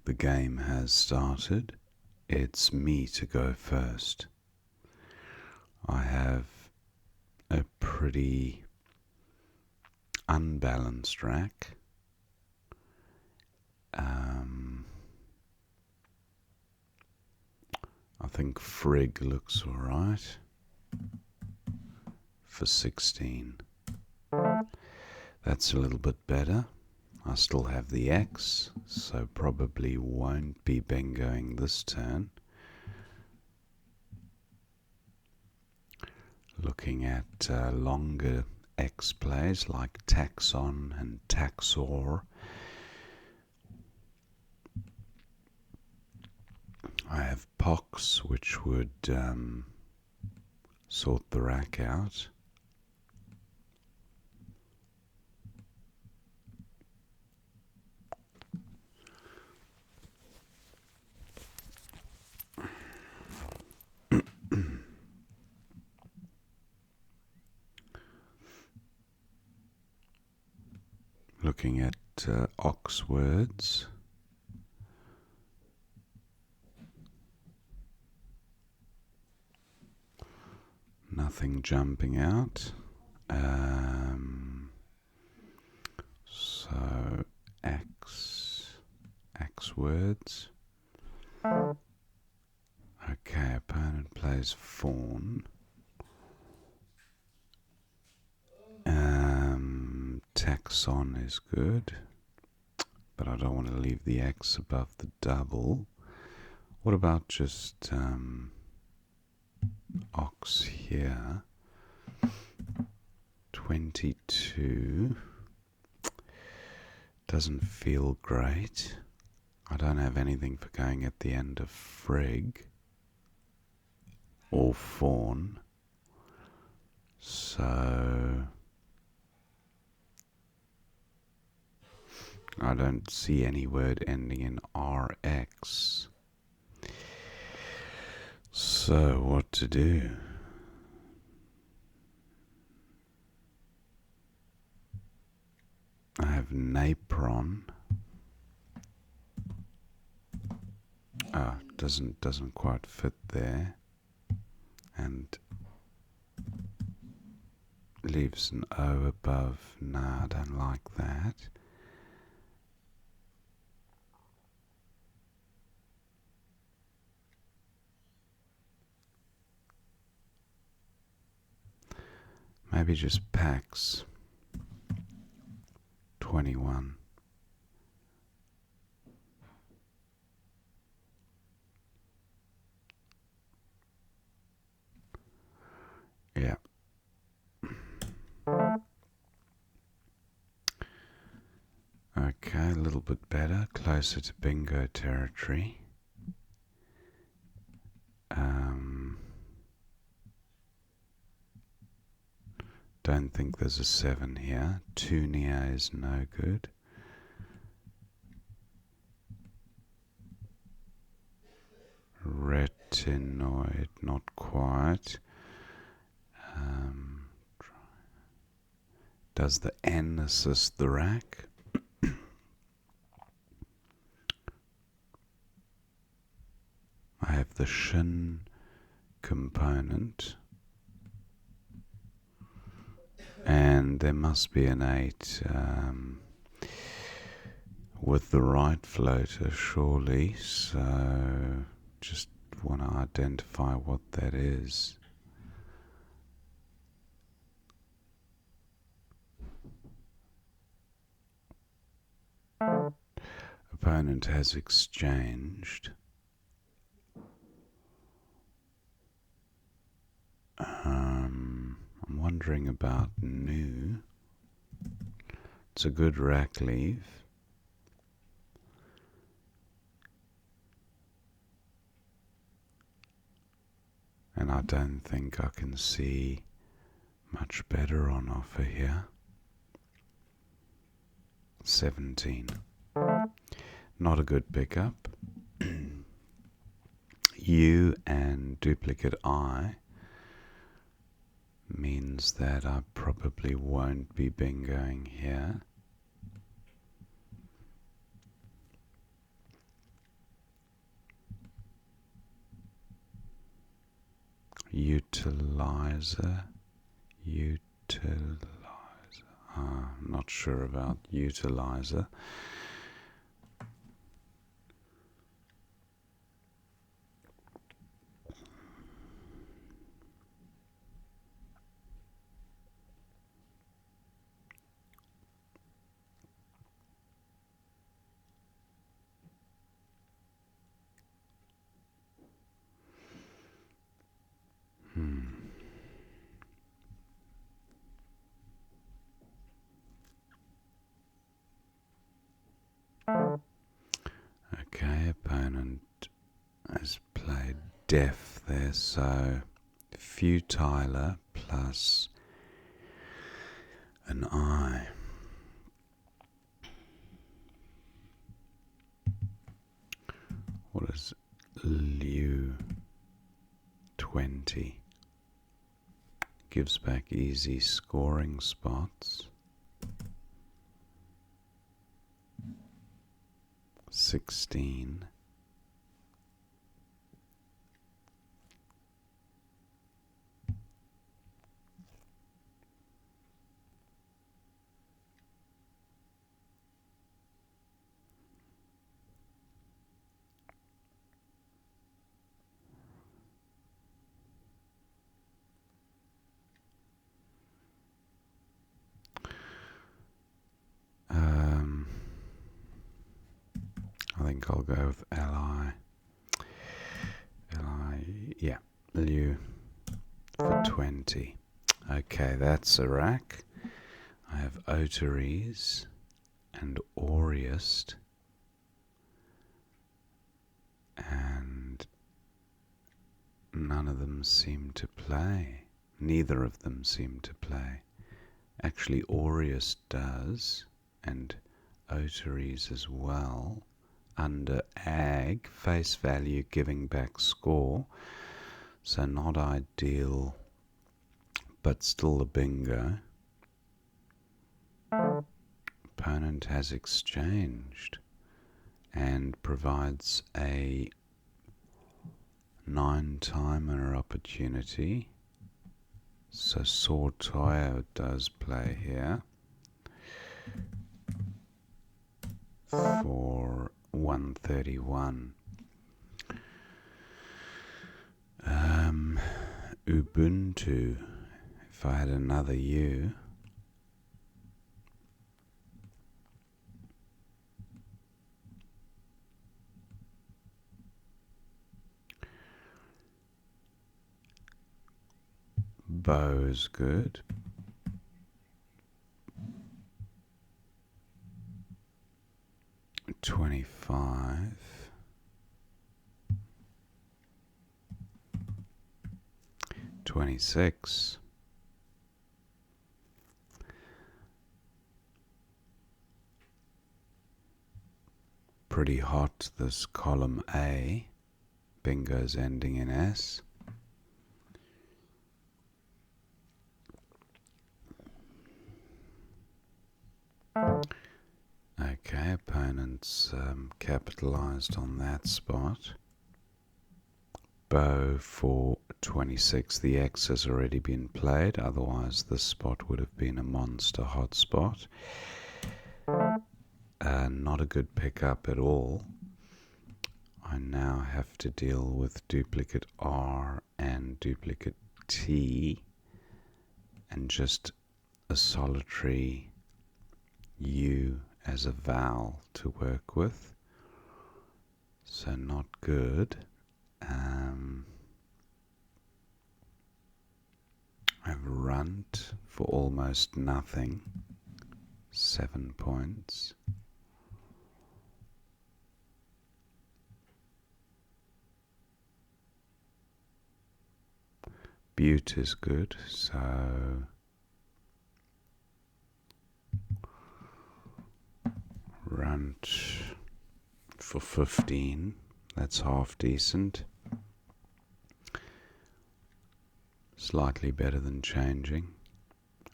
the game has started. It's me to go first. I have a pretty unbalanced rack. I think Frig looks alright for 16. That's a little bit better. I still have the X, so probably won't be bingoing this turn. Looking at longer X plays like Taxon and Taxor. I have Pox, which would sort the rack out. Looking at Ox words. Nothing jumping out. So X words. Okay, opponent plays Fawn. Taxon is good, but I don't want to leave the X above the double. What about just Ox here? 22 doesn't feel great. I don't have anything for going at the end of Frig or Fawn, so I don't see any word ending in RX. So what to do? I have Napron. Doesn't quite fit there, and leaves an O above. Nah, I don't like that. Maybe just Pax. 21. Yeah. Okay, a little bit better, closer to bingo territory. Don't think there's a 7 here. Tunia is no good. Retinoid, not quite. Does the N assist the rack? I have the Shin component. And there must be an 8 with the right floater, surely. So just want to identify what that is. Opponent has exchanged. I'm wondering about new. It's a good rack leave. And I don't think I can see much better on offer here. 17. Not a good pickup. U and duplicate I means that I probably won't be bingoing here. utilizer, not sure about utilizer. Okay, opponent has played deaf there, so futiler plus an I. What is no.220? Gives back easy scoring spots. 16. I think I'll go with Li. Yeah, Liu for 20. Okay, that's a rack. I have Otaries and Auriest, and none of them seem to play. Neither of them seem to play. Actually, Auriest does, and Otaries as well. Under Ag, face value giving back score, so not ideal, but still a bingo. Opponent has exchanged and provides a 9-timer opportunity, so Sortoyo does play here for 131. Ubuntu, if I had another U. Bow's good. $25. 26. Pretty hot, this column A. Bingo's ending in S. Okay, opponents capitalized on that spot. Bow for 26. The X has already been played, otherwise this spot would have been a monster hot spot. Not a good pickup at all. I now have to deal with duplicate R and duplicate T and just a solitary U as a vowel to work with, so not good. I have runt for almost nothing, 7 points. Butte is good, so runt for 15, that's half decent. Slightly better than changing.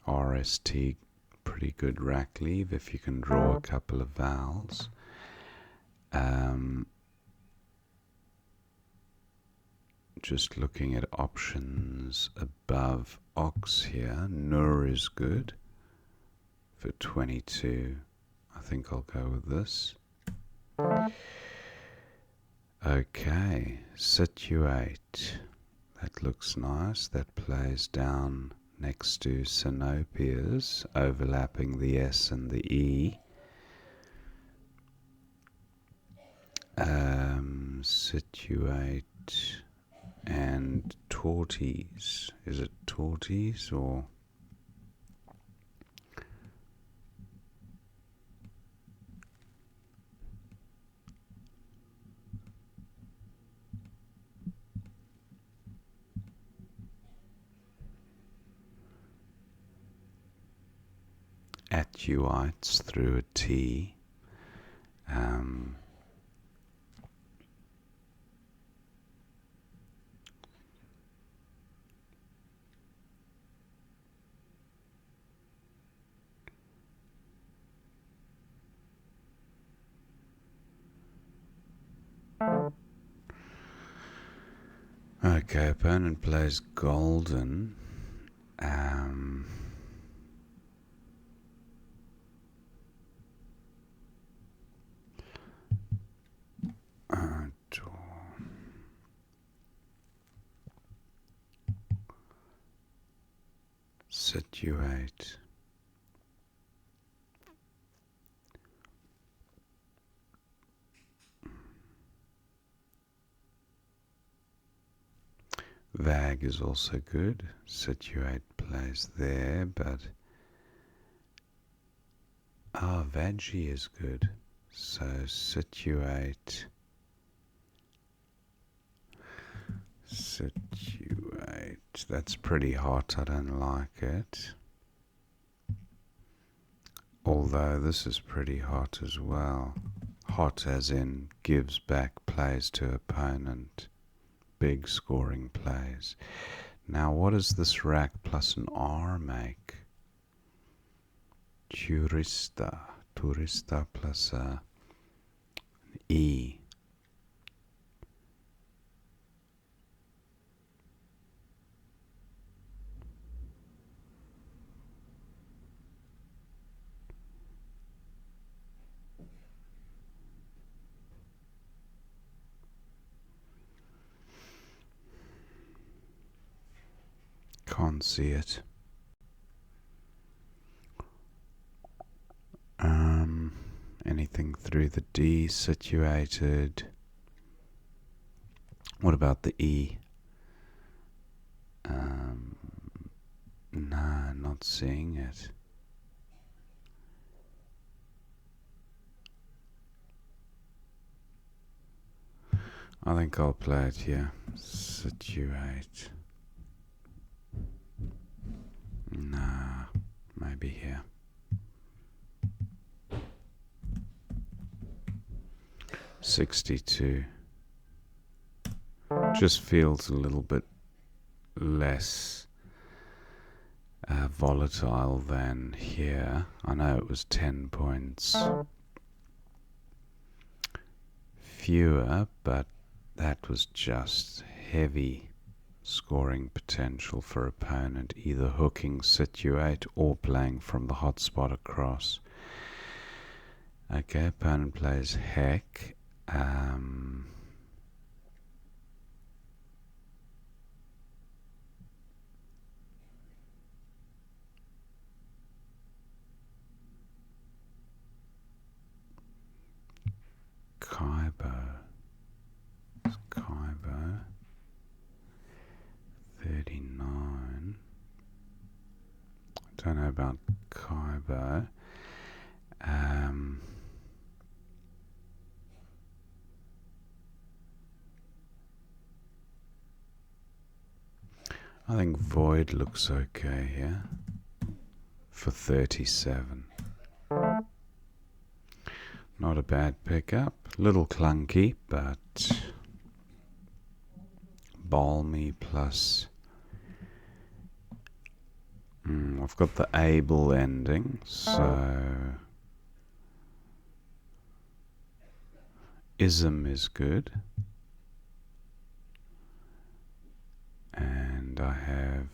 RST, pretty good rack leave if you can draw a couple of vowels. just looking at options above ox here. Nur is good for 22. I think I'll go with this. Okay, situate. That looks nice. That plays down next to synopias, overlapping the S and the E. Situate and torties. Is it torties or? Atuites through a T. Okay, opponent plays golden. Situate. Vag is also good. Situate plays there, but Veggie is good. So situate. That's pretty hot. I don't like it. Although this is pretty hot as well. Hot as in gives back plays to opponent. Big scoring plays. Now what does this rack plus an R make? Turista plus an E. Can't see it. Anything through the D, situated. What about the E? No, not seeing it. I think I'll play it here. Situate. Nah, maybe here. $62. Just feels a little bit less volatile than here. I know it was 10 points fewer, but that was just heavy scoring potential for opponent, either hooking situate or playing from the hotspot across. Okay, opponent plays heck. Kaibo 39. Don't know about Kaibo. I think Void looks okay here for 37. Not a bad pickup. Little clunky, but balmy plus. I've got the able ending, so ism is good. I have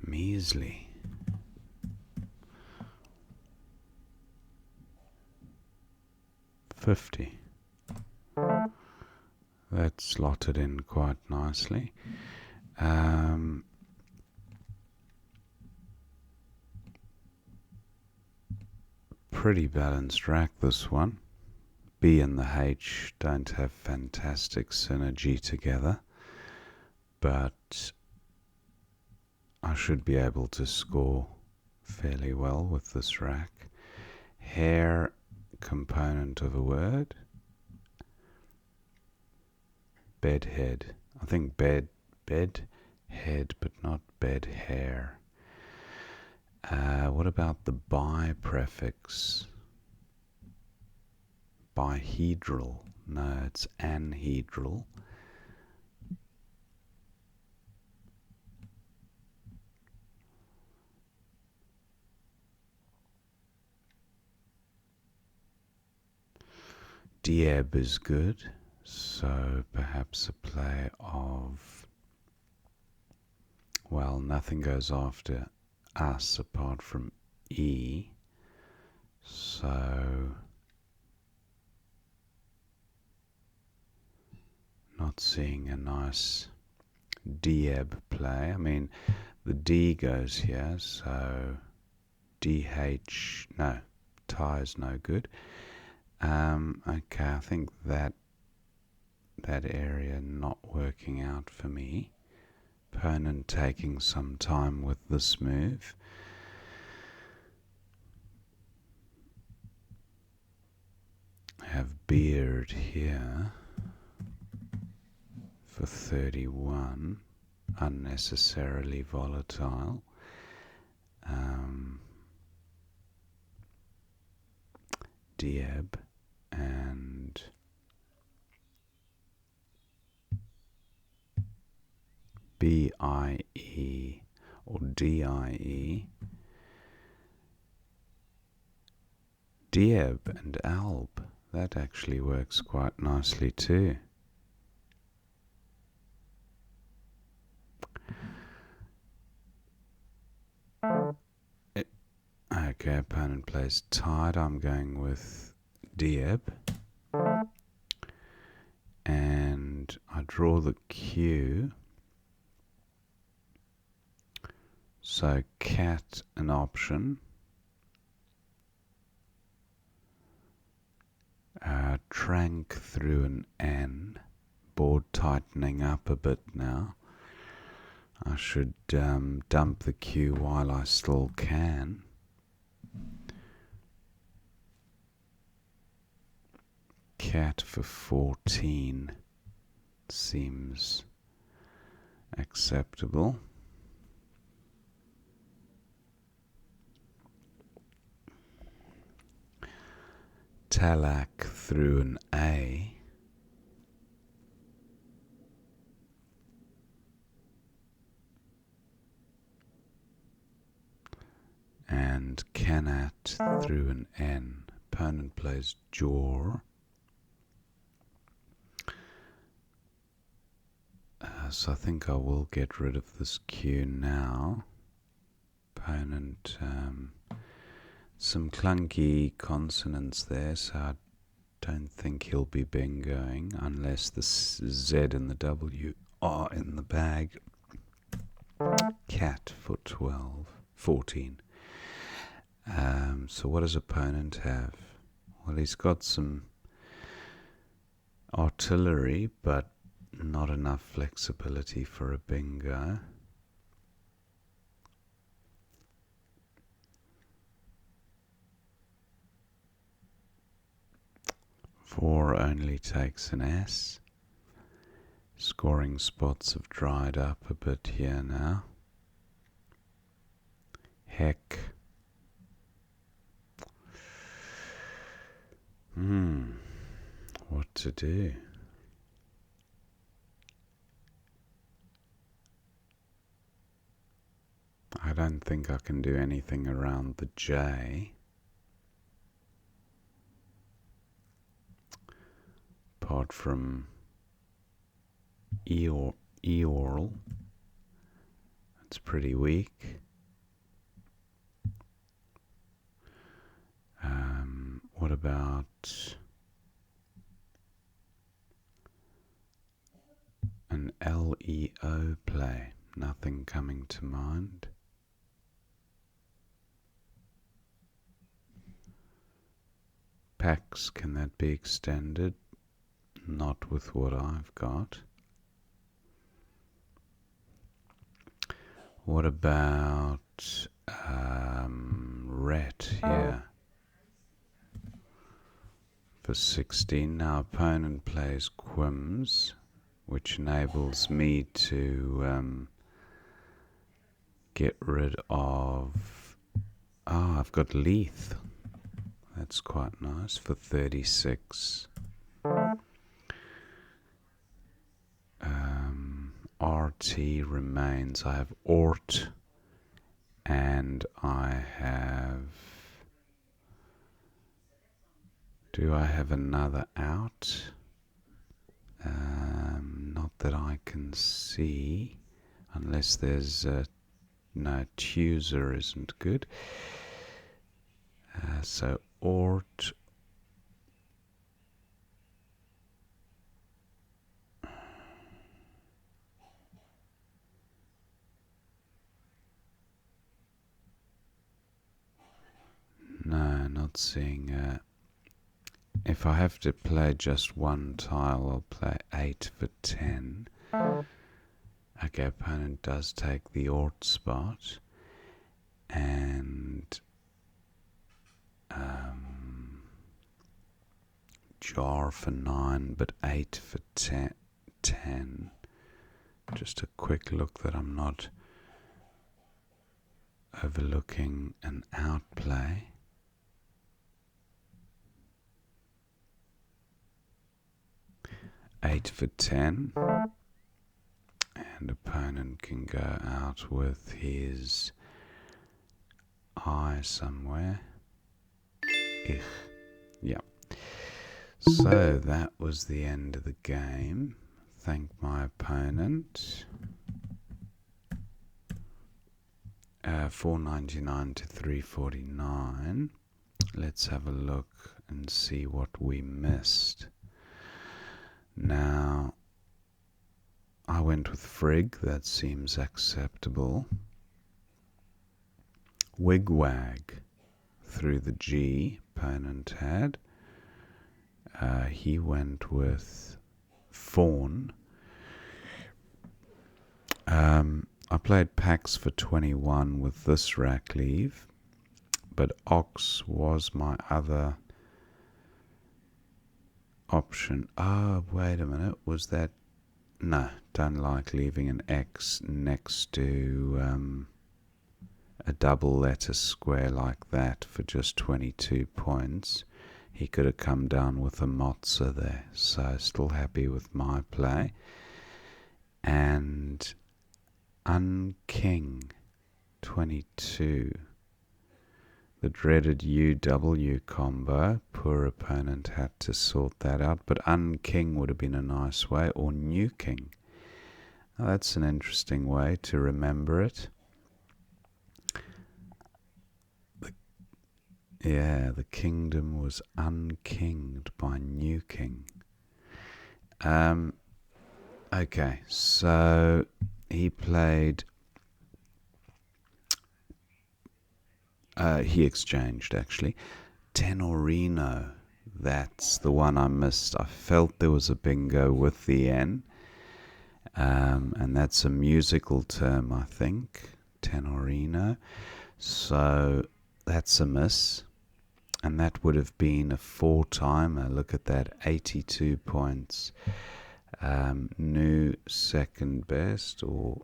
measly 50. That's slotted in quite nicely. Pretty balanced rack, this one. B and the H don't have fantastic synergy together, but I should be able to score fairly well with this rack. Hair, component of a word. Bedhead. I think bed, head, but not bed hair. What about the bi prefix? Bihedral. No, it's anhedral. Dieb is good, so perhaps a play of, well, nothing goes after us apart from E, so not seeing a nice Dieb play. I mean, the D goes here, so DH, no, tie is no good. Okay, I think that area not working out for me. Opponent taking some time with this move. I have beard here for 31, unnecessarily volatile. Dieb and BIE or DIE. Dieb and Alb, that actually works quite nicely too. Okay, opponent plays tied. I'm going with Dieb. And I draw the Q. So cat an option. Trank through an N. Board tightening up a bit now. I should dump the Q while I still can. Cat for 14 seems acceptable. Talak through an A. And Canat through an N. Opponent plays jaw. So I think I will get rid of this Q now. Opponent, some clunky consonants there, so I don't think he'll be bingoing unless the Z and the W are in the bag. Cat for 14. So what does opponent have? Well, he's got some artillery, but not enough flexibility for a bingo. Four only takes an S. Scoring spots have dried up a bit here now. Heck. What to do? I don't think I can do anything around the J. apart from Eorl. It's pretty weak. What about an LEO play? Nothing coming to mind. Pax, can that be extended? Not with what I've got. What about Ret? Yeah. For 16, now opponent plays Quims, which enables me to get rid of... I've got Leith. That's quite nice for 36. RT remains. I have Ort, and I have... Do I have another out? Not that I can see, unless there's no, Tuser isn't good. So Ort. No, not seeing. If I have to play just one tile, I'll play 8 for 10. Okay, opponent does take the Ort spot. And Jar for 9, but 8 for 10. Just a quick look that I'm not overlooking an outplay. Eight for 10, and opponent can go out with his eye somewhere. Yeah. So that was the end of the game. Thank my opponent. 499 to 349. Let's have a look and see what we missed. Now, I went with Frigg. That seems acceptable. Wigwag through the G, opponent had. He went with Fawn. I played Pax for 21 with this rack leave, but Ox was my other option. Wait a minute, was that... No, don't like leaving an X next to a double letter square like that for just 22 points. He could have come down with a Mozza there, so still happy with my play. And Unking 22. The dreaded UW combo. Poor opponent had to sort that out, but Unking would have been a nice way, or New King. Now that's an interesting way to remember it. The kingdom was unkinged by New King. Okay, so he played... he exchanged, actually. Tenorino. That's the one I missed. I felt there was a bingo with the N. And that's a musical term, I think. Tenorino. So that's a miss. And that would have been a 4-timer. Look at that, 82 points. New second best, or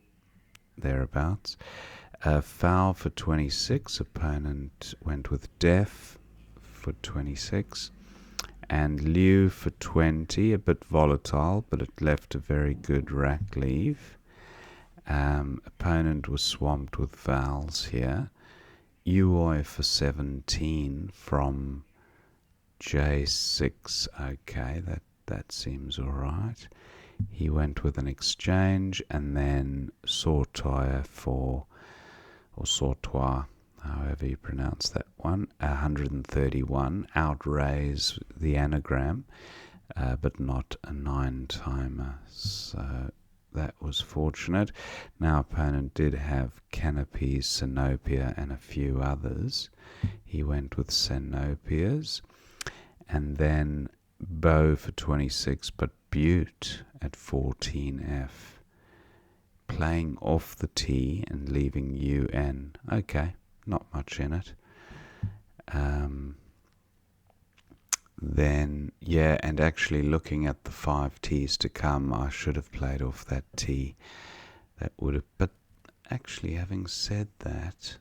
thereabouts. Foul for 26. Opponent went with Def for 26. And Liu for 20. A bit volatile, but it left a very good rack leave. Opponent was swamped with vowels here. Uoi for 17 from J6. Okay, that seems alright. He went with an exchange, and then sautoir for, or sautoir, however you pronounce that one, 131, outraise the anagram, but not a 9-timer, so that was fortunate. Now opponent did have canopies, Cenopia, and a few others. He went with Cenopias, and then bow for 26, but Butte at 14F, playing off the T and leaving UN. Okay, not much in it. Then, yeah, and actually looking at the 5 T's to come, I should have played off that T. That would have, but actually having said that,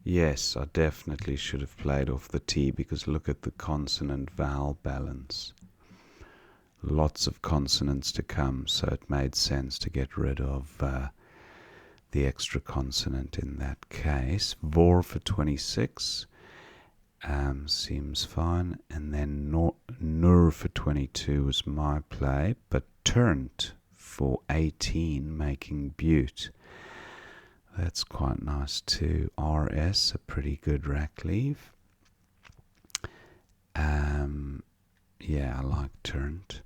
yes, I definitely should have played off the T, because look at the consonant-vowel balance. Lots of consonants to come, so it made sense to get rid of the extra consonant in that case. Vor for 26 seems fine, and then Nur for 22 was my play, but Turnt for 18, making Butte. That's quite nice too. RS, a pretty good rack leave. Yeah, I like Turnt.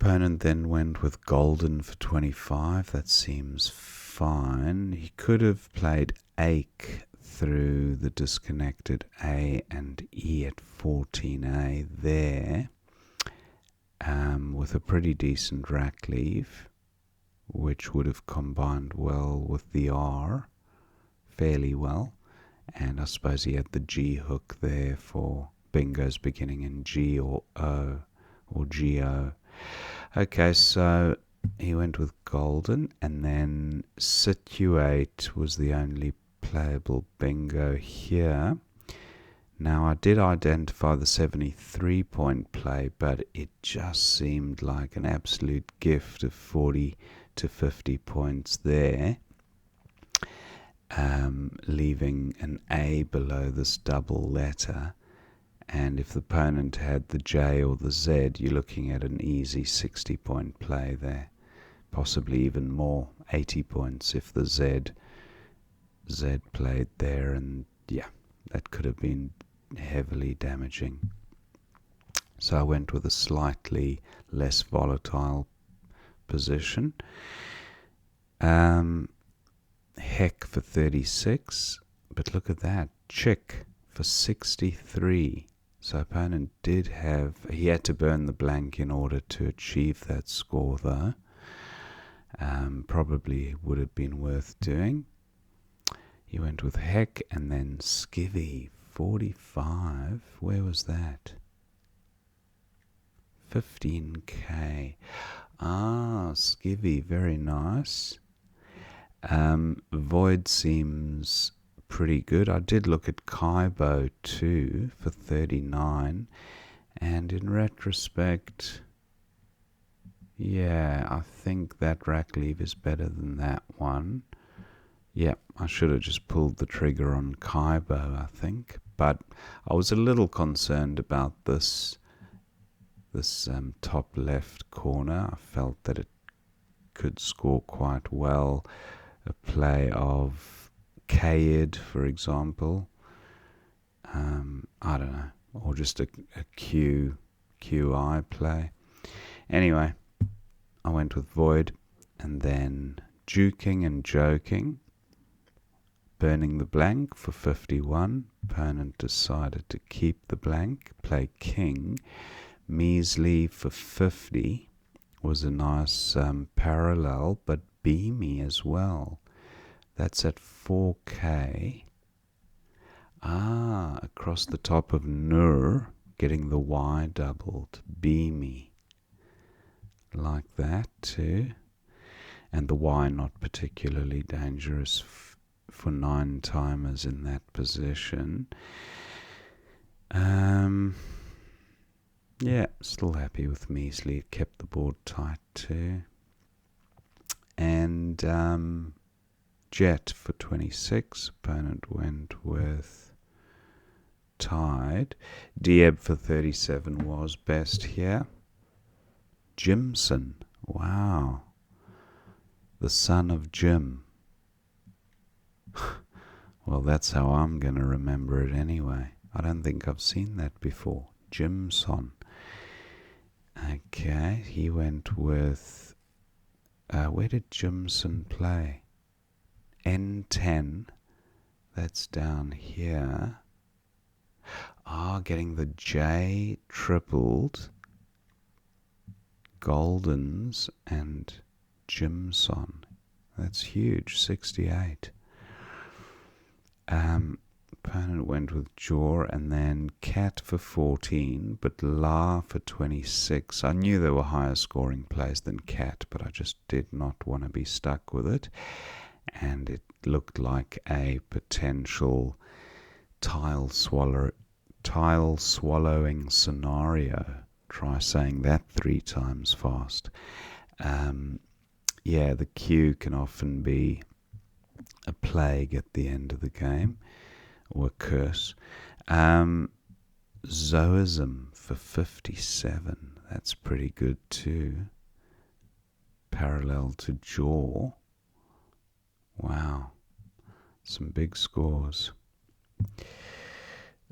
Opponent then went with Golden for 25. That seems fine. He could have played Ake through the disconnected A and E at 14A there, with a pretty decent rack leave, which would have combined well with the R, fairly well. And I suppose he had the G hook there for bingos beginning in G or O or GO. Okay, so he went with Golden, and then Situate was the only playable bingo here. Now I did identify the 73-point play, but it just seemed like an absolute gift of 40 to 50 points there, leaving an A below this double letter. And if the opponent had the J or the Z, you're looking at an easy 60-point play there, possibly even more, 80 points if the Z played there, and yeah, that could have been heavily damaging. So I went with a slightly less volatile position. Heck for 36, but look at that, Chick for 63. So opponent did have, he had to burn the blank in order to achieve that score though. Probably would have been worth doing. He went with Heck, and then Skivvy 45. Where was that? 15k. Skivvy, very nice. Void seems pretty good. I did look at Kaibo too for 39, and in retrospect, yeah, I think that rack leave is better than that one. Yeah, I should have just pulled the trigger on Kaibo, I think, but I was a little concerned about this top left corner. I felt that it could score quite well. A play of Kaid, for example, I don't know, or just a QI play. Anyway, I went with Void, and then Duking and Joking, burning the blank for 51. Opponent decided to keep the blank, play King. Measly for 50 was a nice parallel, but Beamy as well. That's at 4k. Across the top of Nur, getting the Y doubled. Beamy. Like that too. And the Y not particularly dangerous for 9-timers in that position. Yeah, still happy with Measly. It kept the board tight too. And Jet for 26. Opponent went with tied. Dieb for 37 was best here. Jimson, wow. The son of Jim. Well, that's how I'm going to remember it anyway. I don't think I've seen that before. Jimson. Okay, he went with... where did Jimson play? N10. That's down here. Getting the J tripled. Goldens and Jimson. That's huge. 68. Opponent went with Jaw and then Cat for 14, but La for 26. I knew there were higher scoring plays than Cat, but I just did not want to be stuck with it. And it looked like a potential tile swallowing scenario. Try saying that 3 times fast. Yeah, the Q can often be a plague at the end of the game, or a curse. Zoism for 57. That's pretty good too. Parallel to Jaw. Wow. Some big scores.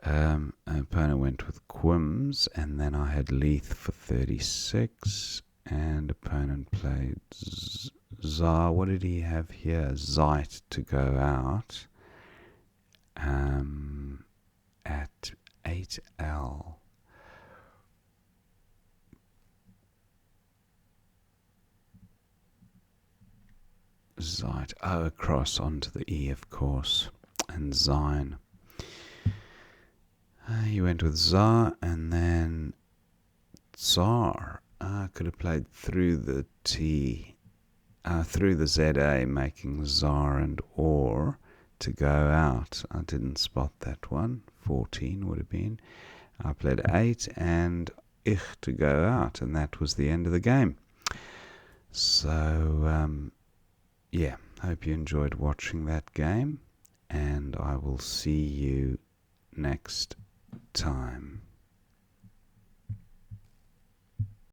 Opponent went with Quims, and then I had Leith for 36, and opponent played Zar. What did he have here? Zeit to go out at 8L. Zeit, across onto the E, of course, and Zine. He went with Tsar and then Tsar. Could have played through the T, through the ZA, making Tsar and Or to go out. I didn't spot that one. 14 would have been. I played 8 and Ich to go out, and that was the end of the game. So, yeah, hope you enjoyed watching that game, and I will see you next time.